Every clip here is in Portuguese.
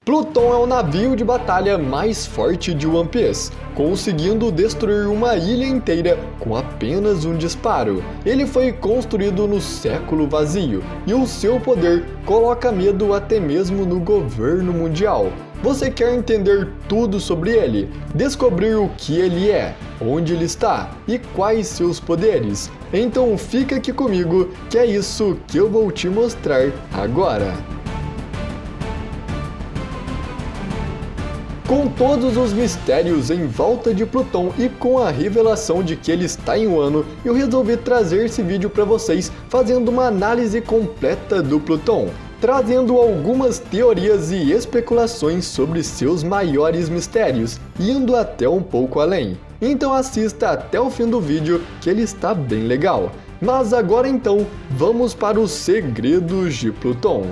Pluton é o navio de batalha mais forte de One Piece, conseguindo destruir uma ilha inteira com apenas um disparo. Ele foi construído no século vazio, e o seu poder coloca medo até mesmo no governo mundial. Você quer entender tudo sobre ele? Descobrir o que ele é, onde ele está e quais seus poderes? Então fica aqui comigo, que é isso que eu vou te mostrar agora. Com todos os mistérios em volta de Pluton e com a revelação de que ele está em Wano, eu resolvi trazer esse vídeo para vocês fazendo uma análise completa do Pluton, trazendo algumas teorias e especulações sobre seus maiores mistérios, indo até um pouco além. Então assista até o fim do vídeo que ele está bem legal. Mas agora então, vamos para os segredos de Pluton.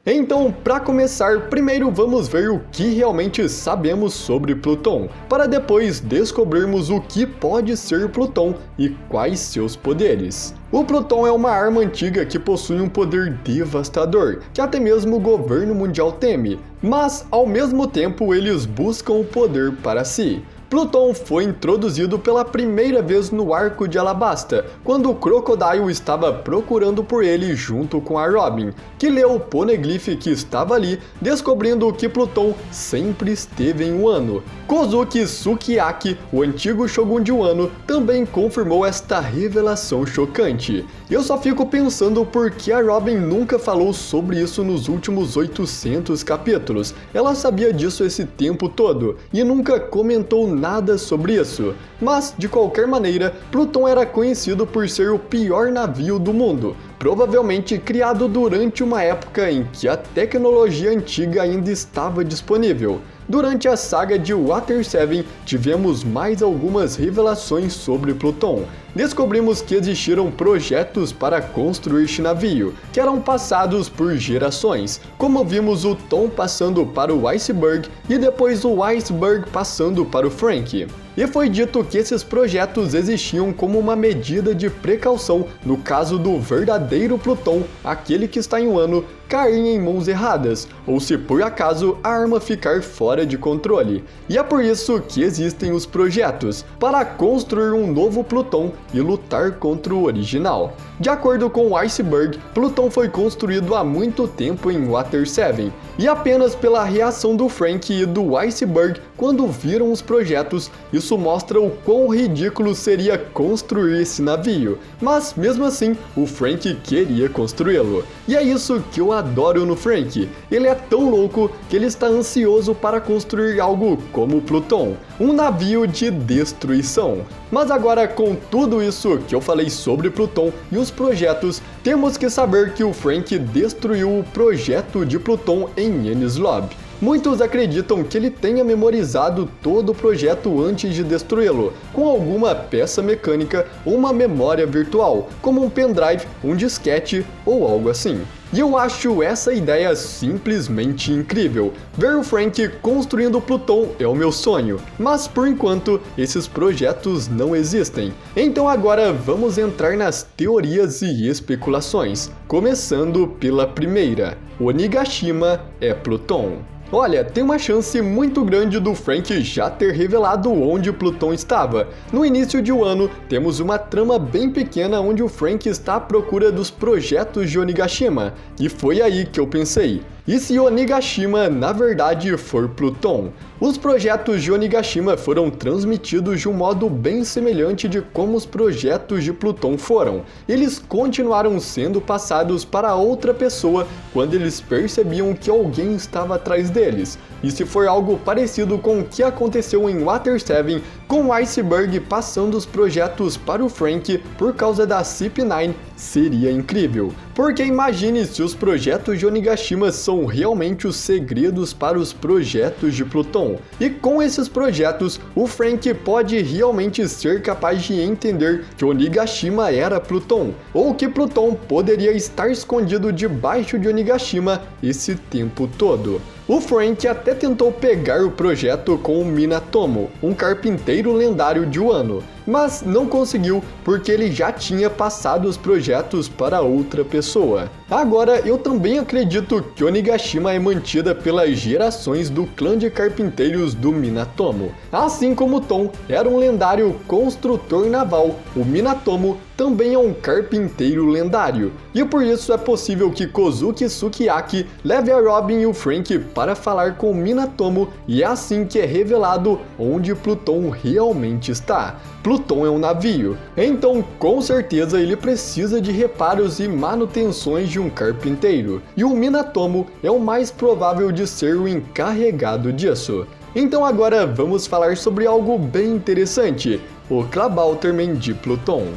Então, para começar, primeiro vamos ver o que realmente sabemos sobre Pluton, para depois descobrirmos o que pode ser Pluton e quais seus poderes. O Pluton é uma arma antiga que possui um poder devastador, que até mesmo o governo mundial teme, mas ao mesmo tempo eles buscam o poder para si. Pluton foi introduzido pela primeira vez no arco de Alabasta, quando o Crocodile estava procurando por ele junto com a Robin, que leu o poneglyph que estava ali, descobrindo que Pluton sempre esteve em Wano. Kozuki Sukiyaki, o antigo Shogun de Wano, também confirmou esta revelação chocante. Eu só fico pensando por que a Robin nunca falou sobre isso nos últimos 800 capítulos. Ela sabia disso esse tempo todo e nunca comentou nada sobre isso. Mas, de qualquer maneira, Pluton era conhecido por ser o pior navio do mundo, provavelmente criado durante uma época em que a tecnologia antiga ainda estava disponível. Durante a saga de Water 7, tivemos mais algumas revelações sobre Pluton. Descobrimos que existiram projetos para construir este navio, que eram passados por gerações, como vimos o Tom passando para o Iceberg e depois o Iceberg passando para o Franky. E foi dito que esses projetos existiam como uma medida de precaução no caso do verdadeiro Pluton, aquele que está em Wano, cair em mãos erradas, ou se por acaso a arma ficar fora de controle. E é por isso que existem os projetos, para construir um novo Pluton e lutar contra o original. De acordo com o Iceberg, Pluton foi construído há muito tempo em Water 7, e apenas pela reação do Franky e do Iceberg quando viram os projetos, isso mostra o quão ridículo seria construir esse navio, mas mesmo assim o Franky queria construí-lo. E é isso que eu adoro no Franky, ele é tão louco que ele está ansioso para construir algo como Pluton, um navio de destruição. Mas agora, com tudo isso que eu falei sobre Pluton e os projetos, temos que saber que o Franky destruiu o projeto de Pluton em Enies Lobby. Muitos acreditam que ele tenha memorizado todo o projeto antes de destruí-lo, com alguma peça mecânica ou uma memória virtual, como um pendrive, um disquete ou algo assim. E eu acho essa ideia simplesmente incrível. Ver o Franky construindo Pluton é o meu sonho, mas por enquanto esses projetos não existem. Então agora vamos entrar nas teorias e especulações, começando pela primeira: Onigashima é Pluton. Olha, tem uma chance muito grande do Franky já ter revelado onde Pluton estava. No início de Wano, temos uma trama bem pequena onde o Franky está à procura dos projetos de Onigashima, e foi aí que eu pensei: e se Onigashima na verdade for Pluton? Os projetos de Onigashima foram transmitidos de um modo bem semelhante de como os projetos de Pluton foram. Eles continuaram sendo passados para outra pessoa quando eles percebiam que alguém estava atrás deles. E se for algo parecido com o que aconteceu em Water 7, com o Iceberg passando os projetos para o Franky por causa da CP9, seria incrível. Porque imagine se os projetos de Onigashima são realmente os segredos para os projetos de Pluton. E com esses projetos, o Franky pode realmente ser capaz de entender que Onigashima era Pluton, ou que Pluton poderia estar escondido debaixo de Onigashima esse tempo todo. O Franky até tentou pegar o projeto com o Minatomo, um carpinteiro lendário de Wano, mas não conseguiu porque ele já tinha passado os projetos para outra pessoa. Agora, eu também acredito que Onigashima é mantida pelas gerações do clã de carpinteiros do Minatomo. Assim como Tom era um lendário construtor naval, o Minatomo também é um carpinteiro lendário, e por isso é possível que Kozuki Sukiyaki leve a Robin e o Frank para falar com o Minatomo, e é assim que é revelado onde Pluton realmente está. Pluton é um navio, então com certeza ele precisa de reparos e manutenções de um carpinteiro, e o Minatomo é o mais provável de ser o encarregado disso. Então agora vamos falar sobre algo bem interessante, o Klabautermann de Pluton.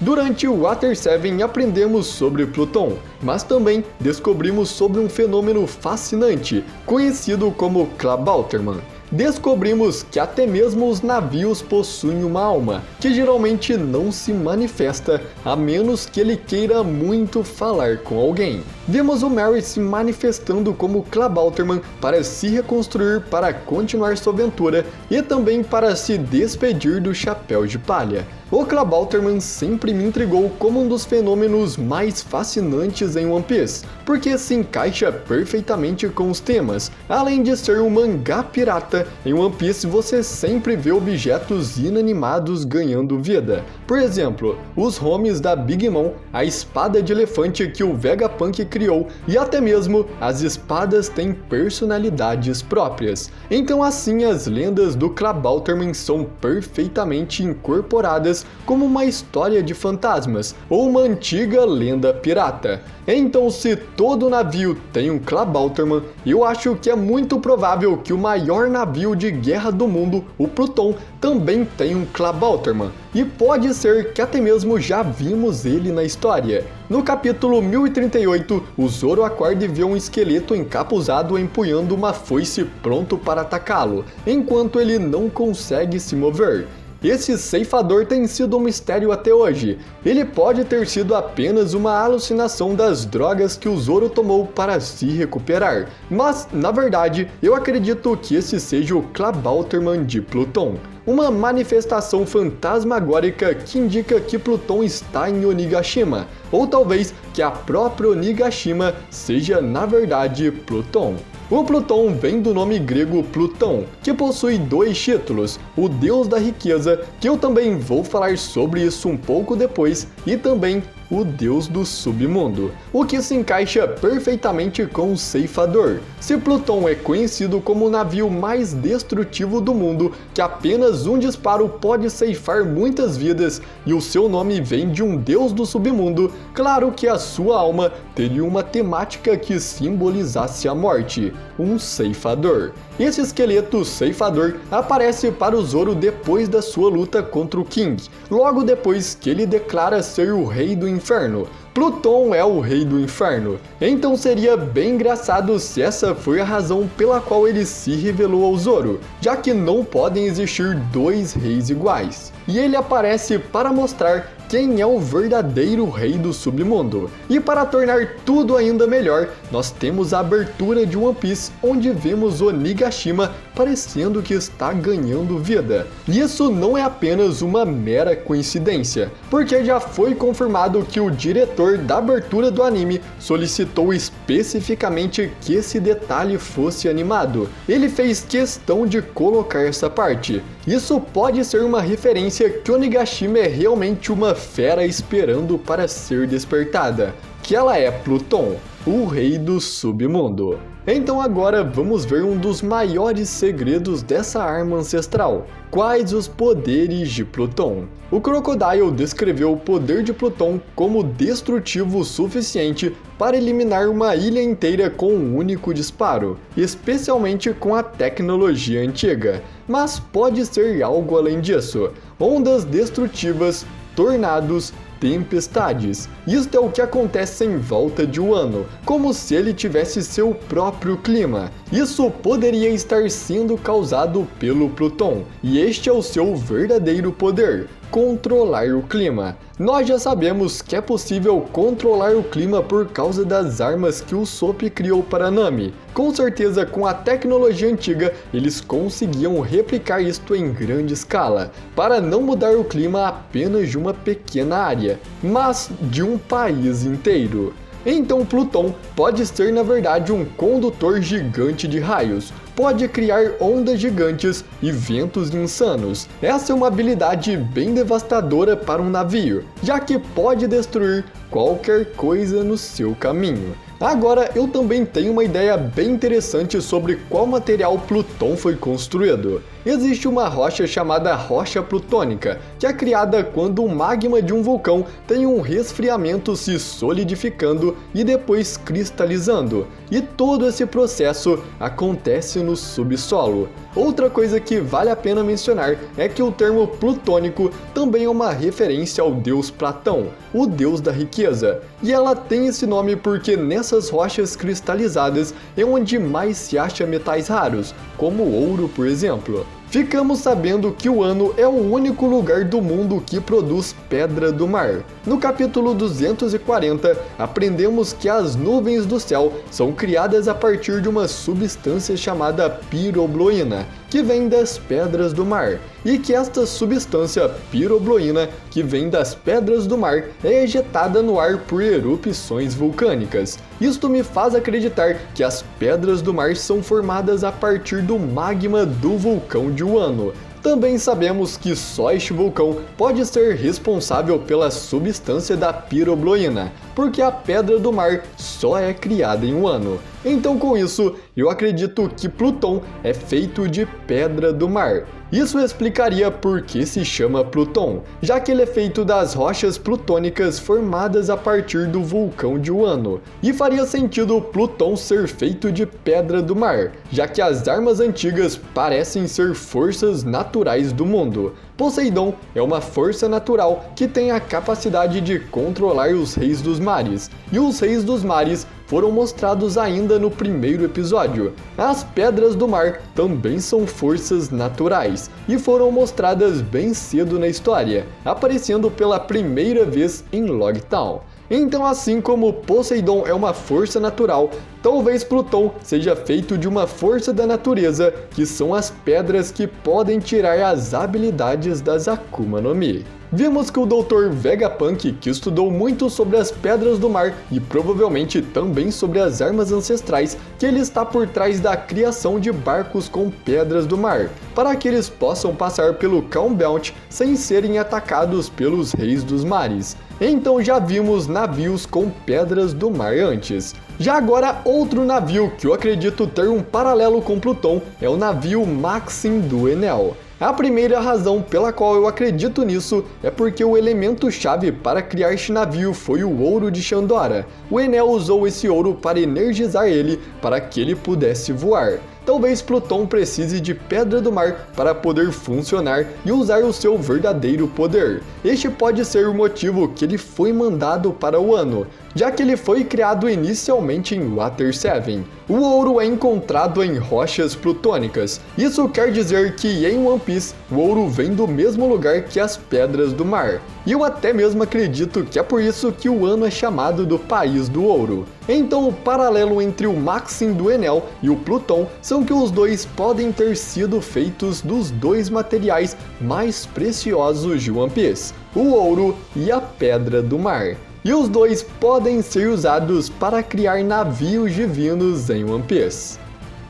Durante o Water 7 aprendemos sobre Pluton, mas também descobrimos sobre um fenômeno fascinante, conhecido como Klabautermann. Descobrimos que até mesmo os navios possuem uma alma, que geralmente não se manifesta a menos que ele queira muito falar com alguém. Vimos o Mary se manifestando como Klabautermann para se reconstruir para continuar sua aventura e também para se despedir do Chapéu de Palha. O Klabautermann sempre me intrigou como um dos fenômenos mais fascinantes em One Piece, porque se encaixa perfeitamente com os temas. Além de ser um mangá pirata, em One Piece você sempre vê objetos inanimados ganhando vida. Por exemplo, os homes da Big Mom, a espada de elefante que o Vegapunk criou e até mesmo as espadas têm personalidades próprias. Então assim as lendas do Klabautermann são perfeitamente incorporadas como uma história de fantasmas ou uma antiga lenda pirata. Então, se todo navio tem um Klabautermann, eu acho que é muito provável que o maior navio de guerra do mundo, o Pluton, também tem um Klabautermann. E pode ser que até mesmo já vimos ele na história. No capítulo 1038, o Zoro acorda e vê um esqueleto encapuzado empunhando uma foice pronto para atacá-lo, enquanto ele não consegue se mover. Esse ceifador tem sido um mistério até hoje. Ele pode ter sido apenas uma alucinação das drogas que o Zoro tomou para se recuperar, mas, na verdade, eu acredito que esse seja o Klabautermann de Pluton. Uma manifestação fantasmagórica que indica que Pluton está em Onigashima, ou talvez que a própria Onigashima seja, na verdade, Pluton. O Pluton vem do nome grego Plutão, que possui dois títulos, o deus da riqueza, que eu também vou falar sobre isso um pouco depois, e também o deus do submundo, o que se encaixa perfeitamente com o ceifador. Se Plutão é conhecido como o navio mais destrutivo do mundo, que apenas um disparo pode ceifar muitas vidas, e o seu nome vem de um deus do submundo, claro que a sua alma teria uma temática que simbolizasse a morte, um ceifador. Esse esqueleto ceifador aparece para o Zoro depois da sua luta contra o King, logo depois que ele declara ser o rei do inferno. Pluton é o rei do inferno, então seria bem engraçado se essa foi a razão pela qual ele se revelou ao Zoro, já que não podem existir dois reis iguais. E ele aparece para mostrar quem é o verdadeiro rei do submundo. E para tornar tudo ainda melhor, nós temos a abertura de One Piece, onde vemos Onigashima parecendo que está ganhando vida. E isso não é apenas uma mera coincidência, porque já foi confirmado que o diretor da abertura do anime solicitou especificamente que esse detalhe fosse animado. Ele fez questão de colocar essa parte. Isso pode ser uma referência que Onigashima é realmente uma fera esperando para ser despertada, que ela é Pluton, o rei do submundo. Então agora vamos ver um dos maiores segredos dessa arma ancestral. Quais os poderes de Pluton? O Crocodile descreveu o poder de Pluton como destrutivo o suficiente para eliminar uma ilha inteira com um único disparo, especialmente com a tecnologia antiga. Mas pode ser algo além disso. Ondas destrutivas, tornados, tempestades. Isto é o que acontece em volta de Wano, como se ele tivesse seu próprio clima. Isso poderia estar sendo causado pelo Pluton, e este é o seu verdadeiro poder. controlar o clima. Nós já sabemos que é possível controlar o clima por causa das armas que o Usopp criou para Nami. Com certeza, com a tecnologia antiga, eles conseguiam replicar isto em grande escala, para não mudar o clima apenas de uma pequena área, mas de um país inteiro. Então Pluton pode ser na verdade um condutor gigante de raios, pode criar ondas gigantes e ventos insanos. Essa é uma habilidade bem devastadora para um navio, já que pode destruir qualquer coisa no seu caminho. Agora eu também tenho uma ideia bem interessante sobre qual material Pluton foi construído. Existe uma rocha chamada rocha plutônica, que é criada quando o magma de um vulcão tem um resfriamento se solidificando e depois cristalizando. E todo esse processo acontece no subsolo. Outra coisa que vale a pena mencionar é que o termo plutônico também é uma referência ao deus Platão, o deus da riqueza. E ela tem esse nome porque nessas rochas cristalizadas é onde mais se acha metais raros, como o ouro, por exemplo. Ficamos sabendo que o Wano é o único lugar do mundo que produz pedra do mar. No capítulo 240, aprendemos que as nuvens do céu são criadas a partir de uma substância chamada pirobloína, que vem das pedras do mar, e que esta substância pirobloína, que vem das pedras do mar, é ejetada no ar por erupções vulcânicas. Isto me faz acreditar que as pedras do mar são formadas a partir do magma do vulcão de Wano. Também sabemos que só este vulcão pode ser responsável pela substância da pirobloína, porque a pedra do mar só é criada em Wano. Então com isso, eu acredito que Pluton é feito de pedra do mar. Isso explicaria por que se chama Pluton, já que ele é feito das rochas plutônicas formadas a partir do vulcão de Wano. E faria sentido Pluton ser feito de pedra do mar, já que as armas antigas parecem ser forças naturais do mundo. Poseidon é uma força natural que tem a capacidade de controlar os reis dos mares, e os reis dos mares foram mostrados ainda no primeiro episódio. As pedras do mar também são forças naturais, e foram mostradas bem cedo na história, aparecendo pela primeira vez em Logtown. Então, assim como Poseidon é uma força natural, talvez Pluton seja feito de uma força da natureza, que são as pedras que podem tirar as habilidades das Akuma no Mi. Vimos que o Dr. Vegapunk, que estudou muito sobre as pedras do mar e provavelmente também sobre as armas ancestrais, que ele está por trás da criação de barcos com pedras do mar, para que eles possam passar pelo Calm Belt sem serem atacados pelos reis dos mares. Então já vimos navios com pedras do mar antes. Já agora, outro navio que eu acredito ter um paralelo com Pluton é o navio Maxim do Enel. A primeira razão pela qual eu acredito nisso é porque o elemento-chave para criar este navio foi o ouro de Shandora. O Enel usou esse ouro para energizar ele para que ele pudesse voar. Talvez Pluton precise de pedra do mar para poder funcionar e usar o seu verdadeiro poder. Este pode ser o motivo que ele foi mandado para o Wano, já que ele foi criado inicialmente em Water 7. O ouro é encontrado em rochas plutônicas. Isso quer dizer que em One Piece o ouro vem do mesmo lugar que as pedras do mar. E eu até mesmo acredito que é por isso que o Wano é chamado do País do Ouro. Então o paralelo entre o Maxim do Enel e o Pluton são que os dois podem ter sido feitos dos dois materiais mais preciosos de One Piece, o ouro e a pedra do mar. E os dois podem ser usados para criar navios divinos em One Piece.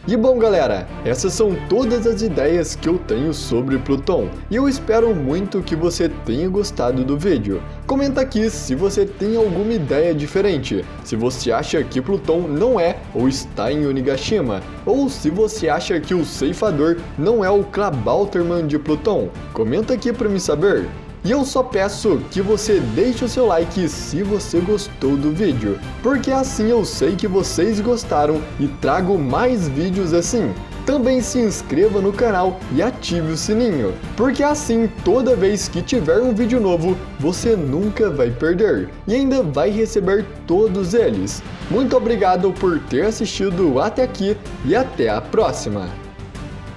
E bom galera, essas são todas as ideias que eu tenho sobre Pluton, e eu espero muito que você tenha gostado do vídeo. Comenta aqui se você tem alguma ideia diferente, se você acha que Pluton não é ou está em Onigashima, ou se você acha que o ceifador não é o Klabauterman de Pluton. Comenta aqui para me saber. E eu só peço que você deixe o seu like se você gostou do vídeo, porque assim eu sei que vocês gostaram e trago mais vídeos assim. Também se inscreva no canal e ative o sininho, porque assim toda vez que tiver um vídeo novo, você nunca vai perder e ainda vai receber todos eles. Muito obrigado por ter assistido até aqui e até a próxima!